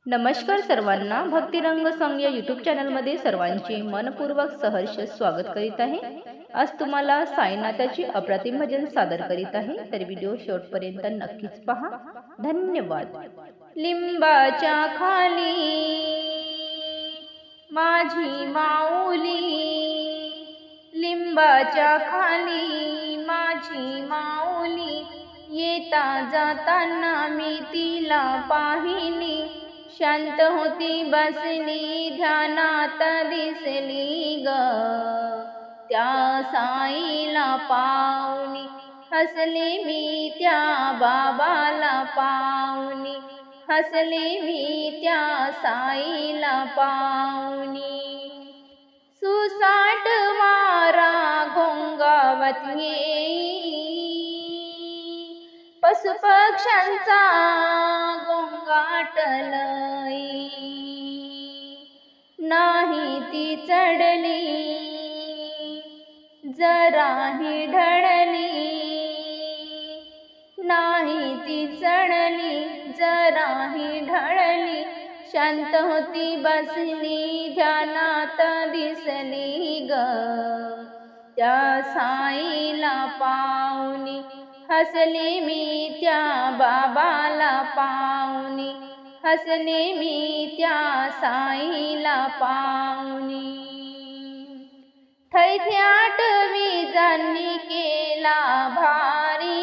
नमस्कार सर्वांना, भक्तिरंग सॉन्ग या यूट्यूब चॅनलमध्ये सर्वांचे मनपूर्वक सहर्ष स्वागत करीत आहे। आज तुम्हाला साईनाथाची अप्रतिम भजन सादर करीत आहे, तर व्हिडिओ शेवटपर्यंत नक्कीच पहा। धन्यवाद। लिंबाच्या खाली माझी माऊली, लिंबाच्या खाली माझी माऊली, येता जाताना मी तिला पाहिली, शांत होती बसली ध्यानात दिसली ग, त्या साईला पाहुनी हसले मी त्या बाबाला पाहुनी, हसले मी त्या साईला पाहुनी। सुसाट वारा घोंगावत येई, पशुपक्ष्यांचा गोंगाट लई, नाही ती चढली जराही ढळली, नाही ती चढली जराही ढळली, शांत होती बसली ध्यानात दिसली ग, त्या साईला पाहुनी हसले मी त्या बाबाला पाहुनी, हसले मी त्या साईला पाहुनी। थैथ्याट विजांनी केला भारी,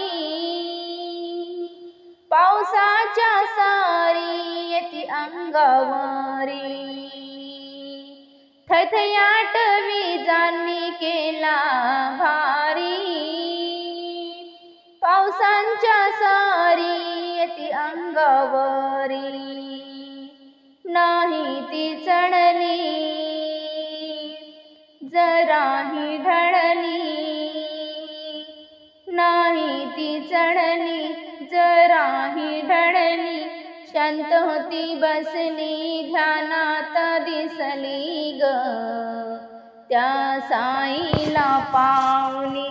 पावसाच्या सारी येती अंगावरी, थैथ्याट विजांनी केला भारी, पावसांच्या सारी येती अंगावरी, नाही ती चढली जराही ढळली, नाही ती चढली जराही ढळली, शांत होती बसली ध्यानात दिसली ग, त्या साईला पाहुनी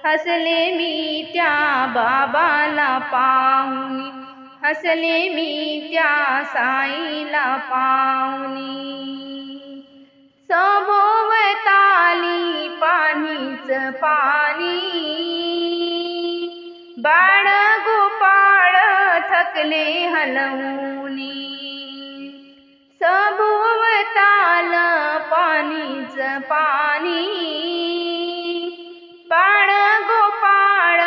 हसले मी त्या बाबाला पाहुनी, हसले मी त्या साईला पाहुनी। सभोवताली पाणीच पाणी, बाळ गोपाळ थकले हलवूनी, सभोवताल पाणीच पाणी, बाळ गोपाळ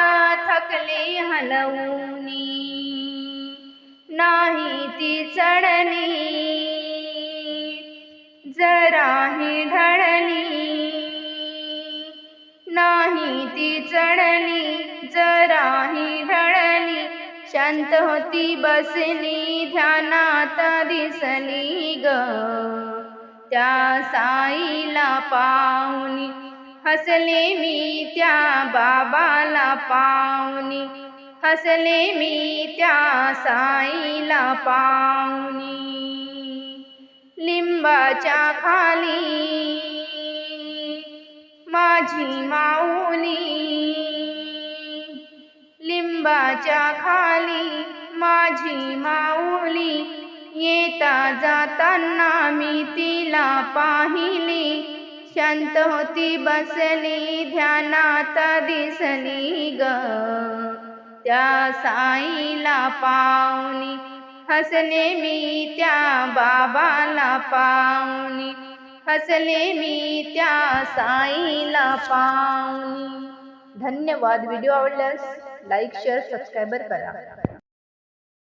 थकले हलवूनी, नाही ती चढली जराही ढळली, नाही ती चढली जराही ढळली, शांत होती बसली ध्यानात दिसली ग, त्या साईला पाहुनी हसले मी त्या बाबाला पाहुनी, हसले मी त्या साईला पाहुनी। लिंबाच्या खाली माझी माऊली, लिंबाच्या खाली माझी माऊली, येता जाताना मी तिला पाहिली, शांत होती बसली ध्यानात दिसली ग, त्या साईला पाहुनी हसले मी त्या बाबाला पाहुनी, हसले मी त्या साईला पाहुनी। धन्यवाद। व्हिडिओ आवडल्यास लाईक शेअर सबस्क्राईब करा।